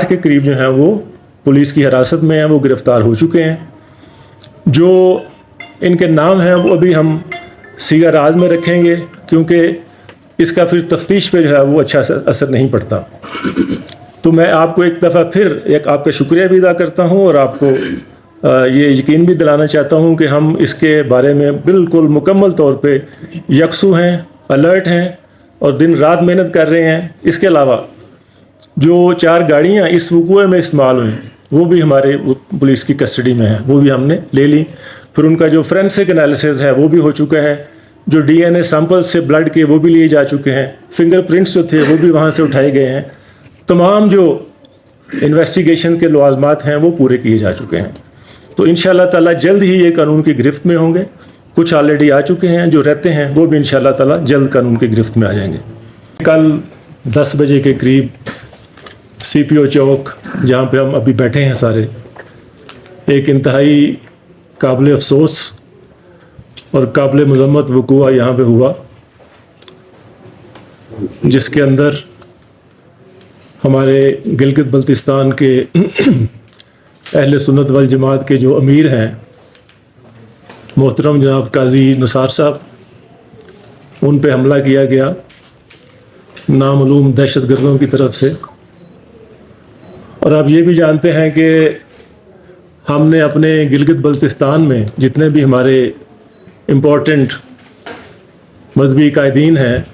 60 के करीब जो हैं वो पुलिस की हिरासत में हैं, वो गिरफ़्तार हो चुके हैं। जो इनके नाम हैं वो अभी हम सीगा राज में रखेंगे, क्योंकि इसका फिर तफ्तीश पे जो है वो अच्छा असर नहीं पड़ता। तो मैं आपको एक दफ़ा फिर एक आपका शुक्रिया भी अदा करता हूँ और आपको ये यकीन भी दिलाना चाहता हूँ कि हम इसके बारे में बिल्कुल मुकम्मल तौर पे यकसू हैं, अलर्ट हैं और दिन रात मेहनत कर रहे हैं। इसके अलावा जो 4 गाड़ियाँ इस वक़ूए में इस्तेमाल हुई वो भी हमारे पुलिस की कस्टडी में है, वो भी हमने ले ली। फिर उनका जो फोरेंसिक एनालिसिस है वो भी हो चुका है, जो DNA सैंपल्स से ब्लड के वो भी लिए जा चुके हैं, फिंगरप्रिंट्स जो थे वो भी वहाँ से उठाए गए हैं। तमाम जो इन्वेस्टिगेशन के लवाज़मात हैं वो पूरे किए जा चुके हैं। तो इंशाअल्लाह ताला जल्द ही ये कानून की गिरफ्त में होंगे। कुछ ऑलरेडी आ चुके हैं, जो रहते हैं वो भी इंशाअल्लाह ताला जल्द कानून की गिरफ्त में आ जाएंगे। कल 10 बजे के करीब CPO चौक, जहाँ पे हम अभी बैठे हैं सारे, एक इंतहाई काबिल अफसोस और काबिल मज़म्मत वक़ूआ यहाँ पे हुआ, जिसके अंदर हमारे गिलगित बल्तिस्तान के अहले सुन्नत वल जमात के जो अमीर हैं मोहतरम जनाब काजी निसार साहब, उन पे हमला किया गया नामालूम दहशतगर्दों की तरफ से। और आप ये भी जानते हैं कि हमने अपने गिलगित बल्तिस्तान में जितने भी हमारे इम्पोर्टेंट मजहबी कायदीन हैं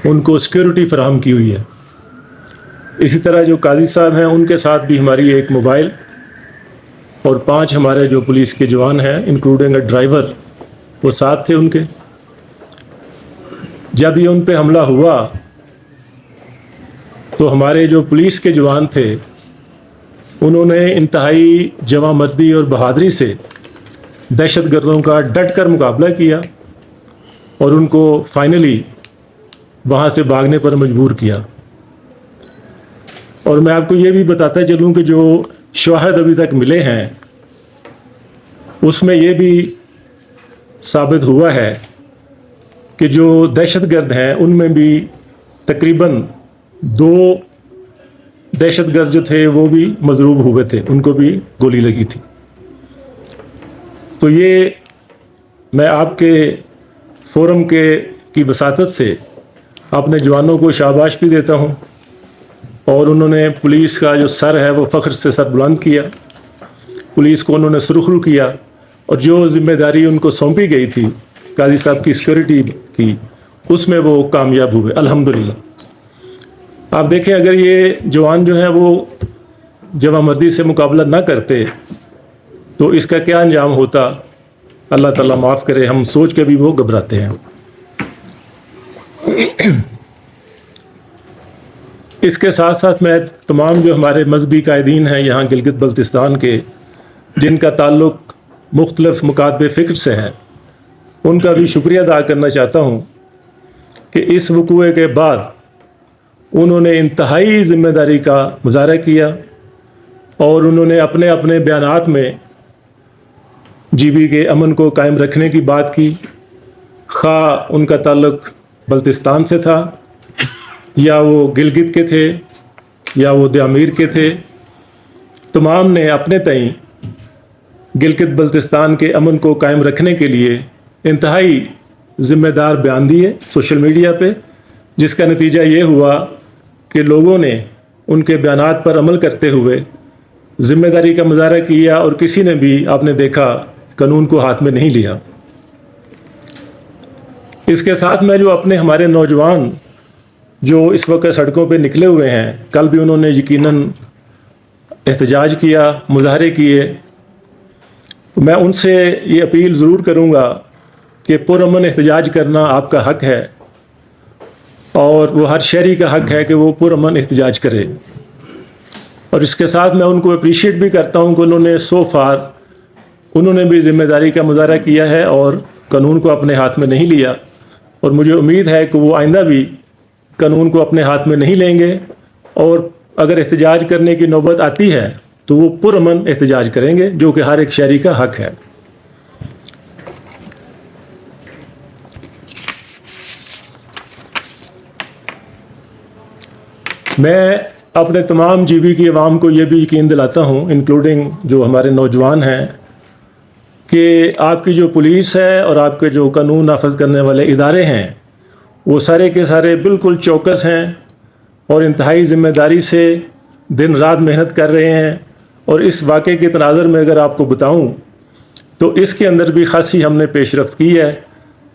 उनको सिक्योरिटी फराहम की हुई है। इसी तरह जो काजी साहब हैं उनके साथ भी हमारी एक मोबाइल और 5 हमारे जो पुलिस के जवान हैं इंक्लूडिंग अ ड्राइवर वो साथ थे उनके। जब ये उन पे हमला हुआ तो हमारे जो पुलिस के जवान थे उन्होंने इंतहाई जवामर्दी और बहादुरी से दहशतगर्दों का डट कर मुकाबला किया और उनको फाइनली वहाँ से भागने पर मजबूर किया। और मैं आपको ये भी बताता चलूँ कि जो शवाहद अभी तक मिले हैं उसमें ये भी साबित हुआ है कि जो दहशतगर्द हैं उनमें भी तकरीबन 2 दहशतगर्द जो थे वो भी मजरूब हुए थे, उनको भी गोली लगी थी। तो ये मैं आपके फोरम की वसातत से अपने जवानों को शाबाश भी देता हूँ और उन्होंने पुलिस का जो सर है वो फ़ख्र से सर बुलंद किया, पुलिस को उन्होंने सुरखरू किया और जो जिम्मेदारी उनको सौंपी गई थी काजी साहब की सिक्योरिटी की उसमें वो कामयाब हुए अल्हम्दुलिल्लाह। आप देखें अगर ये जवान जो हैं वो जवामर्दी से मुकाबला ना करते तो इसका क्या अंजाम होता, अल्लाह ताला माफ़ करे, हम सोच के भी वो घबराते हैं। इसके साथ साथ मैं तमाम जो हमारे मजहबी कायदीन हैं यहाँ गिलगित बल्तिस्तान के, जिनका ताल्लुक़ मुख्तलिफ़ मुकातबे फ़िक्र से है, उनका भी शुक्रिया अदा करना चाहता हूँ कि इस वक़ूए के बाद उन्होंने इंतहाई ज़िम्मेदारी का मुज़ाहरा किया और उन्होंने अपने अपने बयानात में GB के अमन को कायम रखने की बात की, खा उनका ताल्लुक़ बल्तिस्तान से था या वो गिलगित के थे या वो द्यामीर के थे। तमाम ने अपने तईं गिलगित बल्तिस्तान के अमन को कायम रखने के लिए इंतहाई ज़िम्मेदार बयान दिए सोशल मीडिया पे, जिसका नतीजा ये हुआ कि लोगों ने उनके बयानात पर अमल करते हुए ज़िम्मेदारी का मुज़ाहरा किया और किसी ने भी, आपने देखा, कानून को हाथ में नहीं लिया। इसके साथ मैं जो अपने हमारे नौजवान जो इस वक्त सड़कों पे निकले हुए हैं, कल भी उन्होंने यकीनन एहतजाज किया, मुज़ाहरे किए, तो मैं उनसे ये अपील ज़रूर करूँगा कि पुरअमन एहतजाज करना आपका हक़ है और वो हर शहरी का हक़ है कि वो पुरअमन एहतजाज करे। और इसके साथ मैं उनको अप्रिशिएट भी करता हूँ कि उन्होंने सो फार उन्होंने भी ज़िम्मेदारी का मुज़ाहरा किया है और कानून को अपने हाथ में नहीं लिया। और मुझे उम्मीद है कि वो आइंदा भी कानून को अपने हाथ में नहीं लेंगे और अगर एहतजाज करने की नौबत आती है तो वो पुरअमन एहतजाज करेंगे, जो कि हर एक शहरी का हक़ है। मैं अपने तमाम GB की आवाम को ये भी यकीन दिलाता हूँ, इंक्लूडिंग जो हमारे नौजवान हैं, कि आपकी जो पुलिस है और आपके जो कानून नाफज करने वाले इदारे हैं वो सारे के सारे बिल्कुल चौकस हैं और इंतहाई ज़िम्मेदारी से दिन रात मेहनत कर रहे हैं। और इस वाक़े के तनाज़ुर में अगर आपको बताऊं तो इसके अंदर भी खासी हमने पेशरफ्त की है।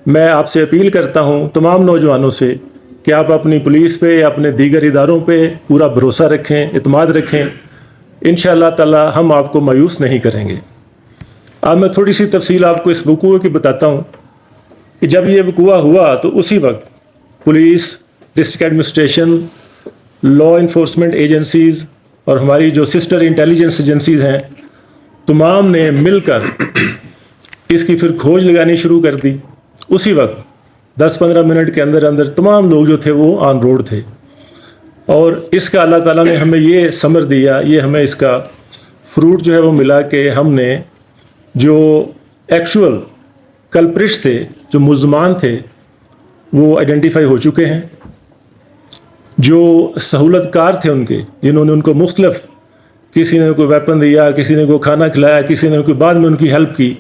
मैं आपसे अपील करता हूं तमाम नौजवानों से कि आप अपनी पुलिस पे या अपने दीगर इदारों पे पूरा भरोसा रखें, इत्मीनान रखें। इंशाअल्लाह ताला हम आपको मायूस नहीं करेंगे। अब मैं थोड़ी सी तफसील आपको इस वक़ूए की बताता हूँ कि जब ये वक़ूआ हुआ तो उसी वक्त police, district administration, law enforcement agencies और हमारी जो सिस्टर इंटेलिजेंस एजेंसीज़ हैं, तमाम ने मिलकर इसकी फिर खोज लगानी शुरू कर दी। उसी वक्त 10-15 मिनट के अंदर अंदर तमाम लोग जो थे वो ऑन रोड थे। और इसका अल्लाह ताला ने हमें ये समर दिया, ये हमें इसका फ्रूट जो है वो मिला कि हमने जो एक्चुअल कल्प्रिट्स थे, जो मुल्ज़मान थे, वो आइडेंटिफाई हो चुके हैं। जो सहूलतकार थे उनके, जिन्होंने उनको मुख्तलिफ, किसी ने कोई वेपन दिया, किसी ने कोई खाना खिलाया, किसी ने कोई बाद में उनकी हेल्प की,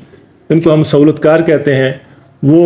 इनको हम सहूलतकार कहते हैं। वो